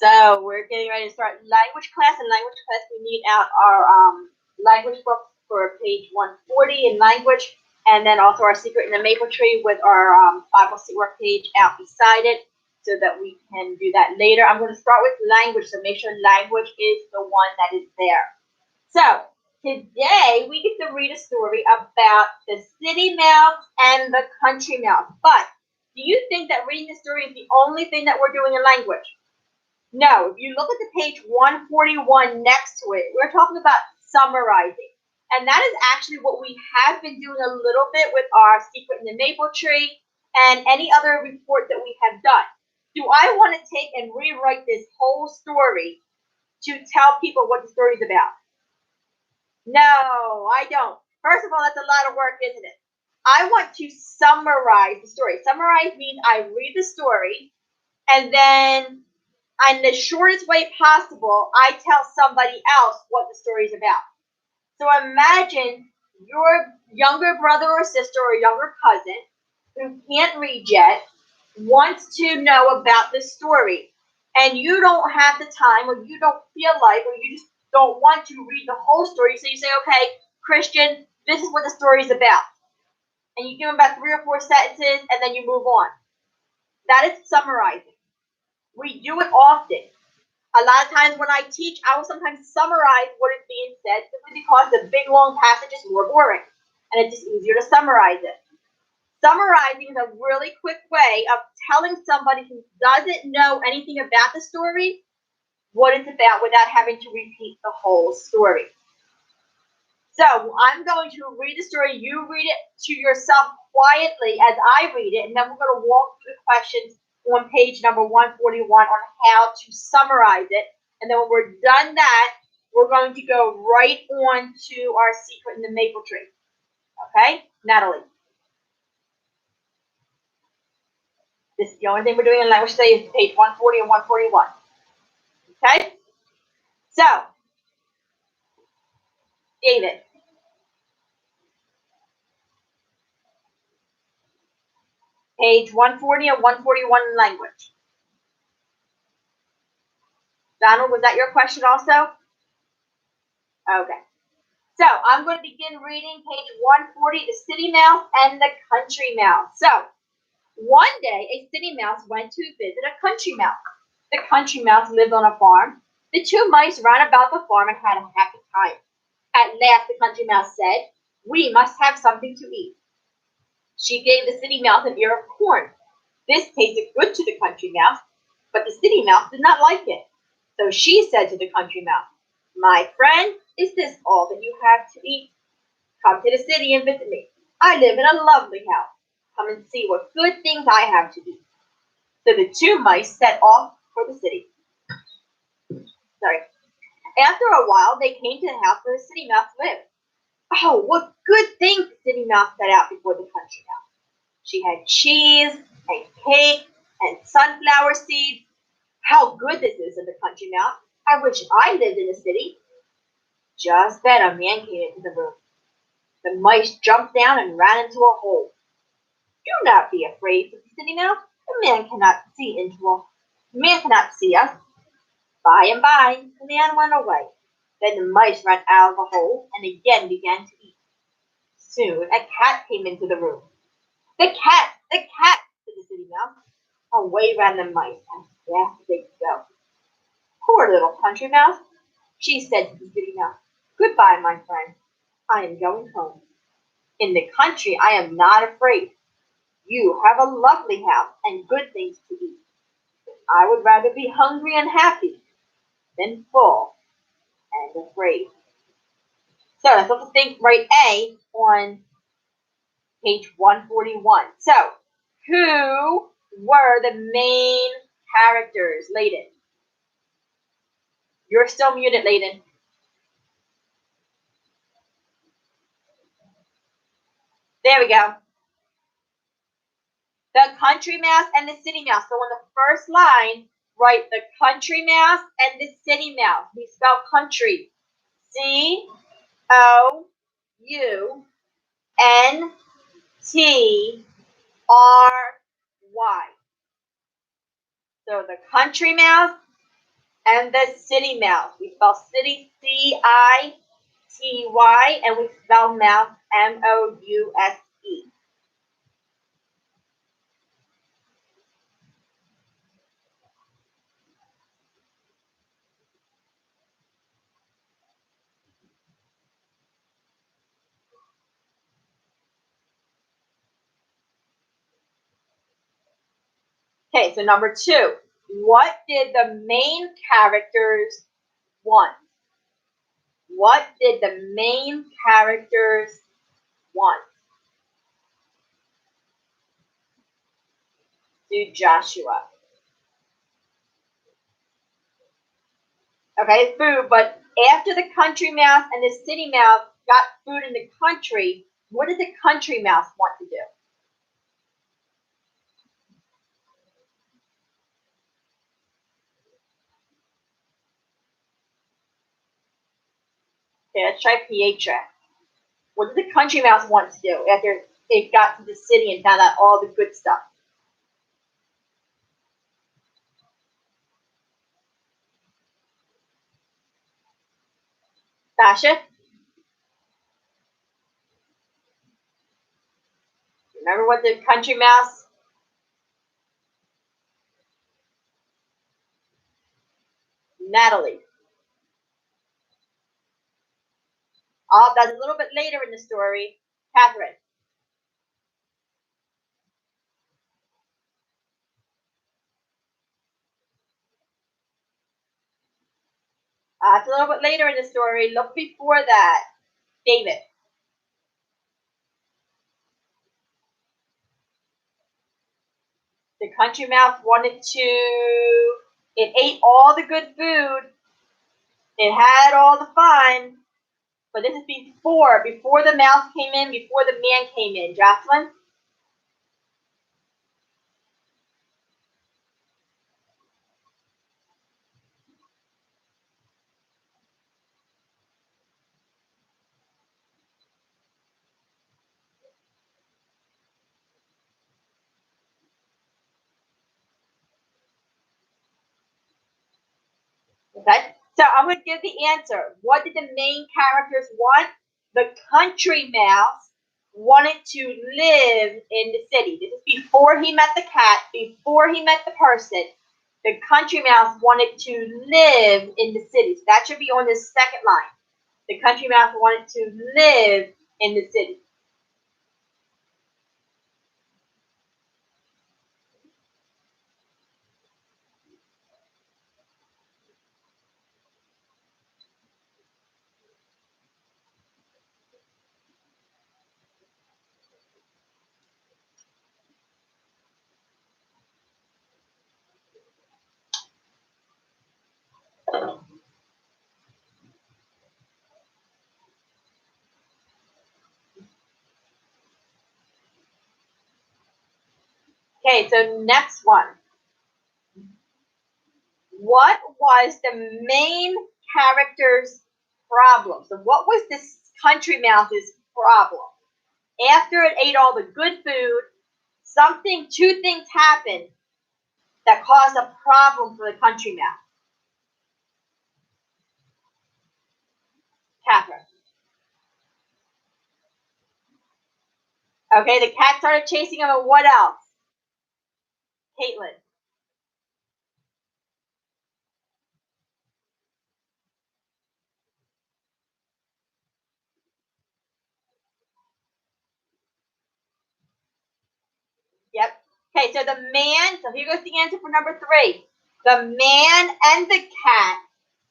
So we're getting ready to start language class. In language class, we need out our language book for page 140 in language, and then also our Secret in the Maple Tree with our Bible work page out beside it, so that we can do that later. I'm going to start with language, so make sure language is the one that is there. So today we get to read a story about the city mouse and the country mouse. But do you think that reading the story is the only thing that we're doing in language? No, if you look at the page 141 next to it, we're talking about summarizing. And that is actually what we have been doing a little bit with our Secret in the Maple Tree and any other report that we have done. Do I want to take and rewrite this whole story to tell people what the story is about? No, I don't. First of all, that's a lot of work, isn't it? I want to summarize the story. Summarize means I read the story, and then in the shortest way possible, I tell somebody else what the story is about. So imagine your younger brother or sister or younger cousin who can't read yet wants to know about this story, and you don't have the time, or you don't feel like, or you just don't want to read the whole story. So you say, okay, Christian, this is what the story is about. And you give them about 3 or 4 sentences, and then you move on. That is summarizing. We do it often. A lot of times when I teach, I will sometimes summarize what is being said simply because the big long passage is more boring, and it's just easier to summarize it. Summarizing is a really quick way of telling somebody who doesn't know anything about the story what it's about without having to repeat the whole story. So I'm going to read the story. You read it to yourself quietly as I read it, and then we're going to walk through the questions on page number 141 on how to summarize it. And then when we're done that, we're going to go right on to our Secret in the Maple Tree. Okay, Natalie? This is the only thing we're doing in language today is page 140 and 141. Okay? So, David. Page 140 and 141 in language. Donald, was that your question also? Okay. So, I'm going to begin reading page 140, the city mouse and the country mouse. So, one day, a city mouse went to visit a country mouse. The country mouse lived on a farm. The 2 mice ran about the farm and had a happy time. At last, the country mouse said, "We must have something to eat." She gave the city mouse an ear of corn. This tasted good to the country mouse, but the city mouse did not like it. So she said to the country mouse, "My friend, is this all that you have to eat? Come to the city and visit me. I live in a lovely house. Come and see what good things I have to eat." So the 2 mice set off for the city. After a while, they came to the house where the city mouse lived. Oh, what good things the city mouse set out before the country mouse. She had cheese and cake and sunflower seeds. "How good this is," said the country mouse. "I wish I lived in a city." Just then a man came into the room. The mice jumped down and ran into a hole. "Do not be afraid," said the city mouse. "The man cannot see us." By and by, the man went away. Then the mice ran out of the hole and again began to eat. Soon a cat came into the room. The cat, said the city mouse. Away ran the mice as fast as they could go. Poor little country mouse, she said to the city mouse. "Goodbye, my friend. I am going home. In the country I am not afraid. You have a lovely house and good things to eat. I would rather be hungry and happy than full and afraid." So let's look at think right A on page 141. So, who were the main characters, Layden? You're still muted, Layden. There we go. The country mouse and the city mouse. So on the first line, write the country mouse and the city mouse. We spell country. C-O-U-N-T-R-Y. So the country mouse And the city mouse. We spell city C-I-T-Y, and we spell mouse M-O-U-S-E. Okay, so number 2. What did the main characters want? What did the main characters want? Do Joshua. Okay, food, but after the country mouse and the city mouse got food in the country, what did the country mouse want to do? Okay, let's try Pietra. What did the country mouse want to do after it got to the city and found out all the good stuff? Sasha? Remember what the country mouse? Natalie. Oh, that's a little bit later in the story. Catherine. It's a little bit later in the story. Look before that. David. The country mouse wanted to. It ate all the good food. It had all the fun. But this is before the mouse came in, before the man came in. Jocelyn? Okay. So I'm going to give the answer. What did the main characters want? The country mouse wanted to live in the city. This is before he met the cat, before he met the person. The country mouse wanted to live in the city. So that should be on the second line. The country mouse wanted to live in the city. Okay, so next one. What was the main character's problem? So what was this country mouse's problem? After it ate all the good food, two things happened that caused a problem for the country mouse. Catherine. Okay, the cat started chasing him, and what else? Caitlin. Yep. Okay, so here goes the answer for number 3. The man and the cat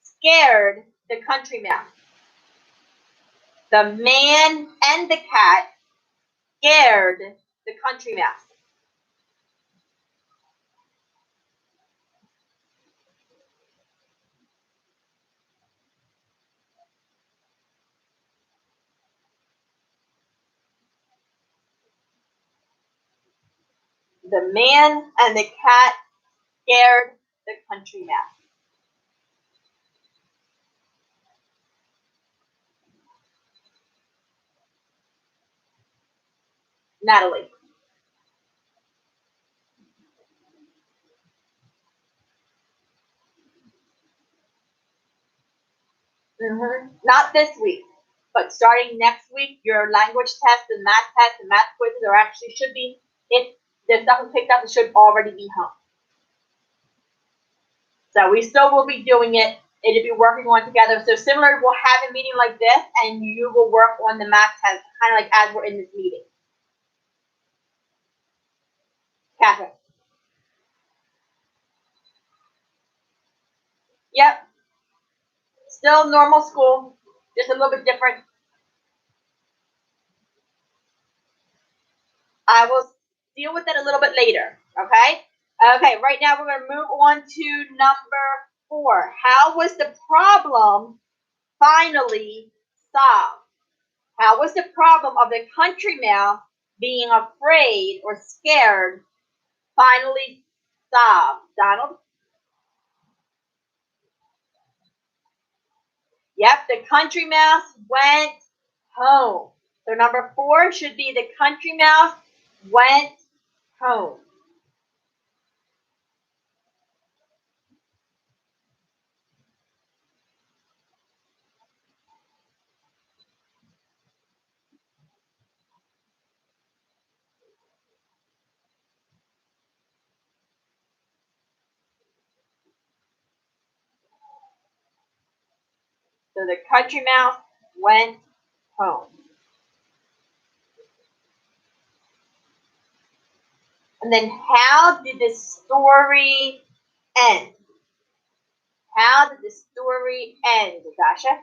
scared the country mouse. The man and the cat scared the country mouse. The man and the cat scared the country mouse. Natalie. Not this week, but starting next week, your language test and math quizzes are actually should be, if the stuff is picked up, it should already be home. So we still will be doing it. It'll be working on together. So similar, we'll have a meeting like this, and you will work on the math test, kind of like as we're in this meeting. Catherine. Yep. Still normal school, just a little bit different. I will deal with that a little bit later. Okay. Okay. Right now we're going to move on to number 4. How was the problem finally solved? How was the problem of the country mouse being afraid or scared finally solved? Donald? Yep, the country mouse went home. So number 4 should be the country mouse went home. So the country mouse went home. And then how did the story end? How did the story end, Dasha?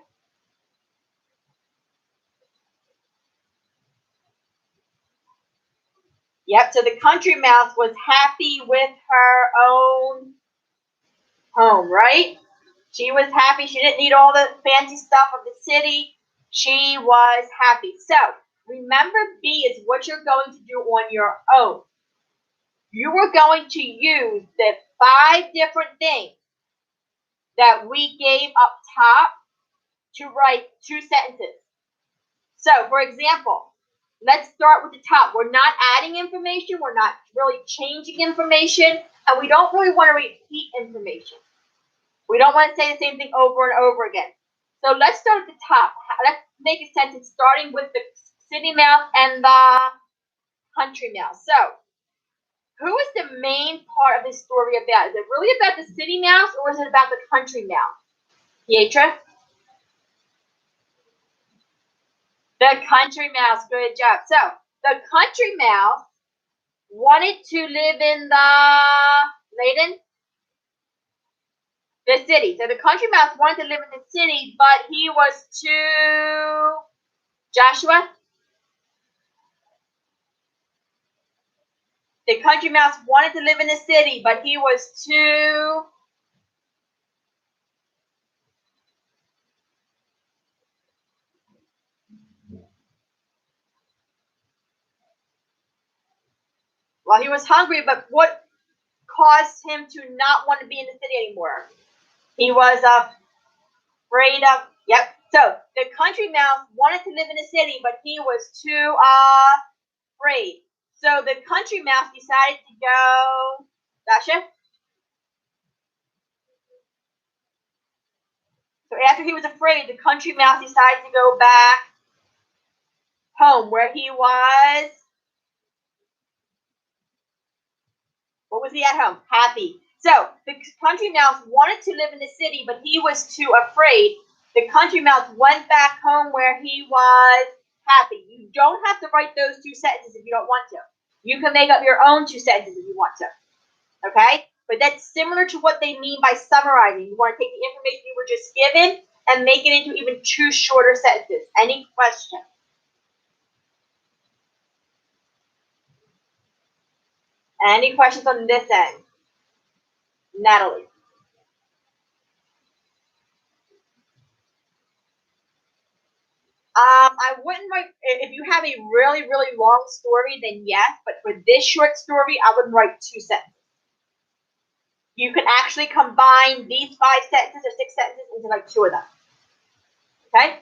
Yep, so the country mouse was happy with her own home, right? She was happy. She didn't need all the fancy stuff of the city. She was happy. So remember, B is what you're going to do on your own. You are going to use the 5 different things that we gave up top to write 2 sentences. So, for example, let's start with the top. We're not adding information. We're not really changing information. And we don't really want to repeat information. We don't want to say the same thing over and over again. So let's start at the top. Let's make a sentence starting with the city mouse and the country mouse. So, who is the main part of this story about? Is it really about the city mouse or is it about the country mouse? Pietra? The country mouse. Good job. So, the country mouse wanted to live in the Layden? The city. So the country mouse wanted to live in the city, but he was too Joshua? The country mouse wanted to live in the city, but he was too well, he was hungry, but what caused him to not want to be in the city anymore? He was afraid of, yep. So the country mouse wanted to live in the city, but he was too afraid. So the country mouse decided to go, Dasha? So after he was afraid, the country mouse decided to go back home where he was. What was he at home? Happy. So the country mouse wanted to live in the city, but he was too afraid. The country mouse went back home where he was happy. You don't have to write those 2 sentences if you don't want to. You can make up your own 2 sentences if you want to. Okay? But that's similar to what they mean by summarizing. You want to take the information you were just given and make it into even 2 shorter sentences. Any questions? Any questions on this end? Natalie. I wouldn't write, if you have a really, really long story, then yes, but for this short story, I would write 2 sentences. You can actually combine these 5 sentences or 6 sentences into like 2 of them. Okay?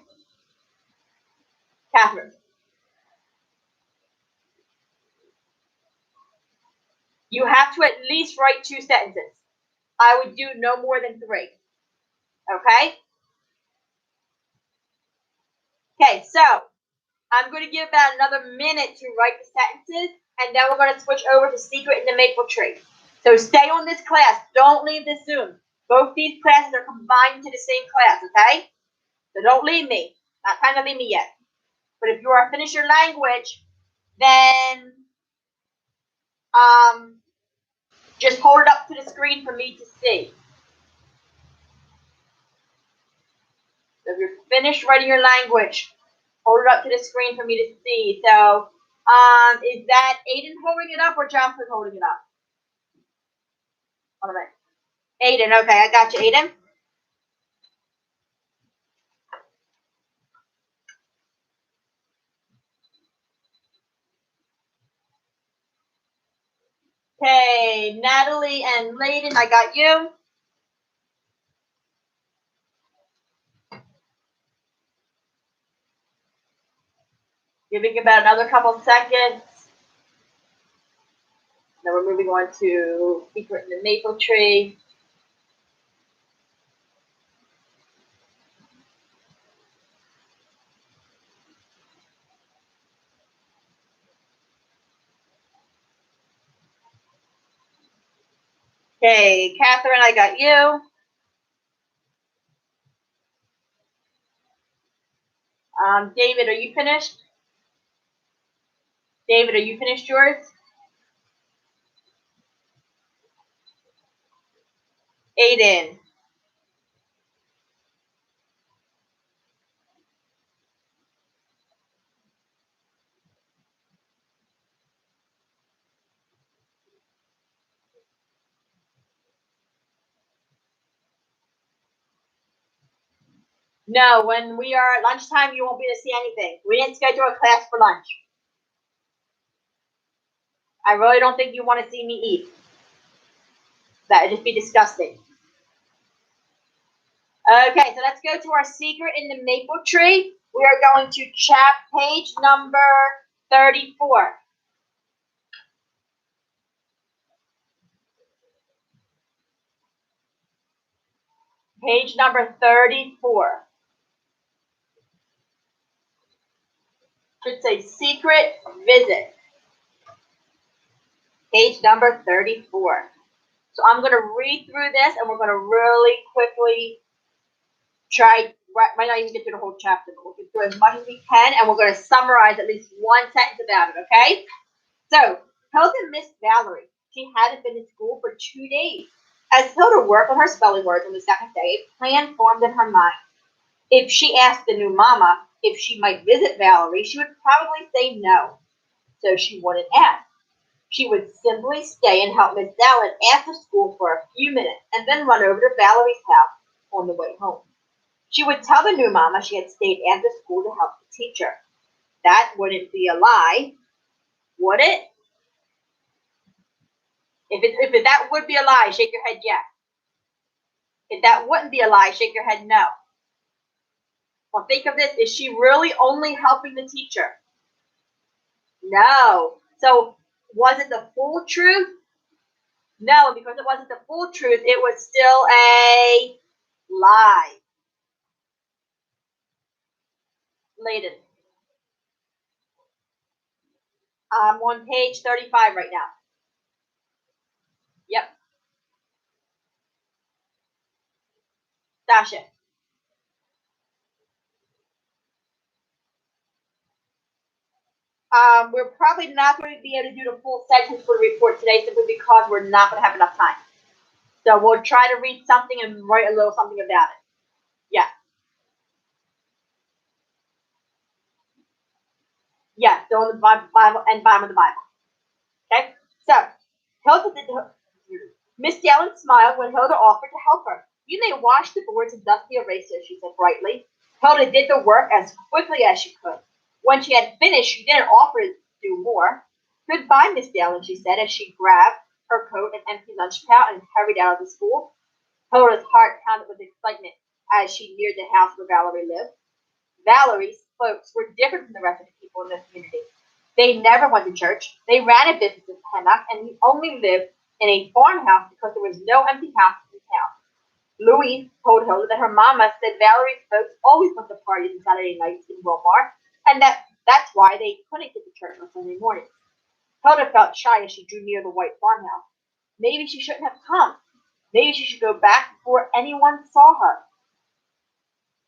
Catherine. You have to at least write 2 sentences. I would do no more than 3. Okay? Okay, so I'm going to give about another minute to write the sentences, and then we're going to switch over to Secret in the Maple Tree. So stay on this class. Don't leave this Zoom. Both these classes are combined into the same class, okay? So don't leave me. Not time to leave me yet. But if you are finished your language, then just hold it up to the screen for me to see. So if you're finished writing your language, hold it up to the screen for me to see. So is that Aiden holding it up or Jocelyn holding it up? Hold on. Aiden, okay, I got you, Aiden. Okay, Natalie and Layden, I got you. Giving about another couple seconds. Then we're moving on to Secret in the Maple Tree. Okay, Catherine, I got you. David, are you finished? David, are you finished yours? Aiden. No, when we are at lunchtime, you won't be able to see anything. We didn't schedule a class for lunch. I really don't think you want to see me eat. That would just be disgusting. Okay, so let's go to our Secret in the Maple Tree. We are going to page number 34. Page number 34. Should say Secret Visit. Page number 34. So I'm going to read through this, and we're going to really quickly try, might not even get through the whole chapter, but we'll get through as much as we can, and we're going to summarize at least one sentence about it, okay? So, Hilda missed Valerie. She hadn't been in school for 2 days. As Hilda worked on her spelling words on the second day, a plan formed in her mind. If she asked the new mama if she might visit Valerie, she would probably say no. So she wouldn't ask. She would simply stay and help Miss Allen after school for a few minutes and then run over to Valerie's house on the way home. She would tell the new mama she had stayed after school to help the teacher. That wouldn't be a lie, would it? If that would be a lie, shake your head yes. If that wouldn't be a lie, shake your head no. Well, think of this. Is she really only helping the teacher? No. So was it the full truth? No, because it wasn't the full truth, it was still a lie. Layden. I'm on page 35 right now. Yep. Dasha. We're probably not going to be able to do the full sentence for the report today simply because we're not going to have enough time. So we'll try to read something and write a little something about it. Yeah. Yeah, so on the Bible and bottom of the Bible. Okay? So, Hilda Miss Allen smiled when Hilda offered to help her. You may wash the boards and dust the eraser, she said brightly. Hilda did the work as quickly as she could. When she had finished, she didn't offer to do more. Goodbye, Miss Allen, she said as she grabbed her coat and empty lunch pail and hurried out of the school. Hilda's heart pounded with excitement as she neared the house where Valerie lived. Valerie's folks were different from the rest of the people in the community. They never went to church. They ran a business in Pennock and only lived in a farmhouse because there was no empty house in town. Louise told Hilda that her mama said Valerie's folks always went to parties on Saturday nights in Wilmar, and that's why they couldn't get to church on Sunday mornings. Hilda felt shy as she drew near the white farmhouse. Maybe she shouldn't have come. Maybe she should go back before anyone saw her.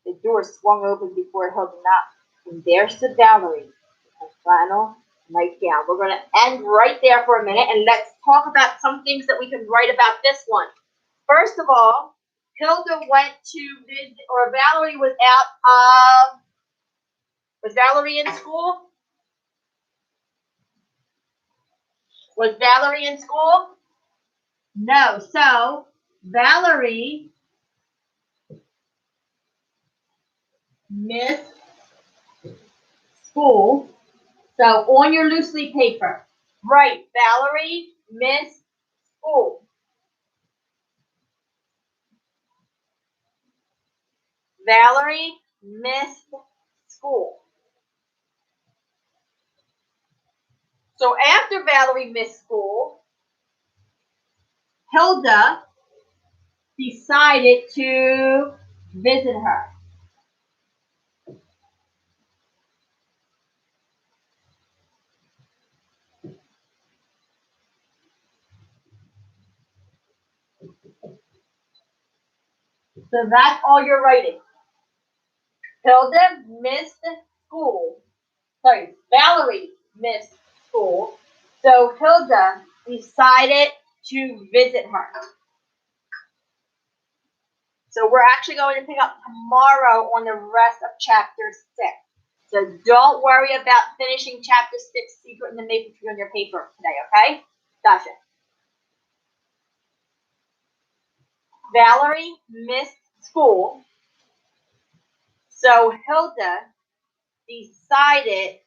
The door swung open before Hilda knocked, and there stood Valerie in her flannel nightgown. We're going to end right there for a minute, and let's talk about some things that we can write about this one. First of all, Hilda went to visit, or Valerie was out of, was Valerie in school? Was Valerie in school? No. So, Valerie missed school. So, on your loose leaf paper, write Valerie missed school. Valerie missed school. So after Valerie missed school, Hilda decided to visit her. So that's all you're writing. Hilda missed school. Sorry, Valerie missed school. So Hilda decided to visit her. So we're actually going to pick up tomorrow on the rest of chapter 6. So don't worry about finishing chapter 6, Secret in the Maple Tree, on your paper today, okay? Gotcha. Valerie missed school, so Hilda decided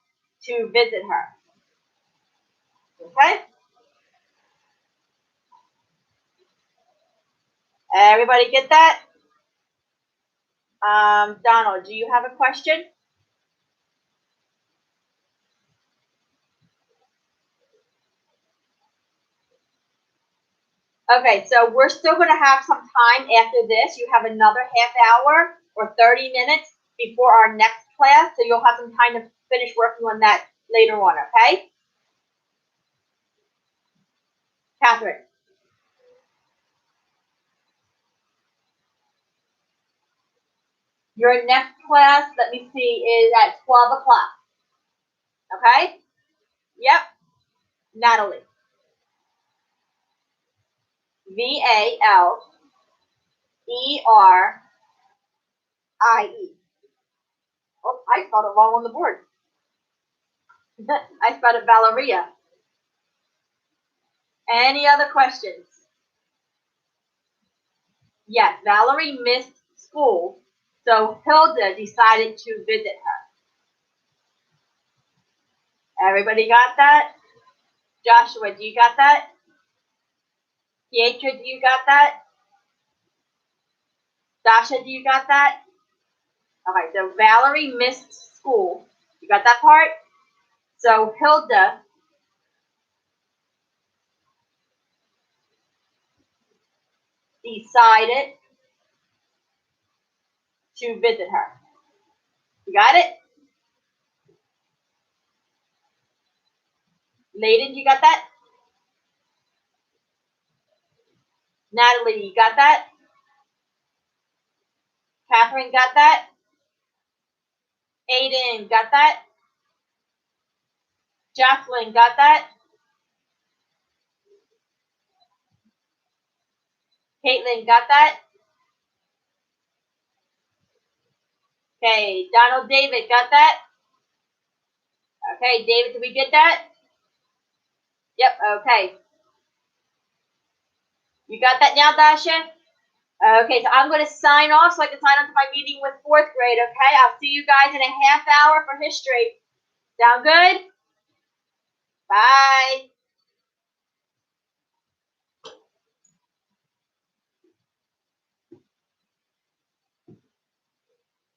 to visit her. Okay? Everybody get that? Donald, do you have a question? Okay, so we're still going to have some time after this. You have another half hour or 30 minutes before our next class, so you'll have some time to finish working on that later on, okay? Catherine. Your next class, let me see, is at 12 o'clock. Okay? Yep. Natalie. Valerie. Oh, I spelled it wrong on the board. I spelled it Valeria. Any other questions? Yes, Valerie missed school, so Hilda decided to visit her. Everybody got that? Joshua, do you got that? Pietra, do you got that? Dasha, do you got that? Okay, so Valerie missed school. You got that part? So Hilda decided to visit her. You got it? Layden, you got that? Natalie, you got that? Catherine, got that? Aiden, got that? Jacqueline, got that? Caitlin, got that? Okay, Donald David, got that? Okay, David, did we get that? Yep, okay. You got that now, Dasha? Okay, so I'm going to sign off so I can sign on to my meeting with 4th grade, okay? I'll see you guys in a half hour for history. Sound good? Bye.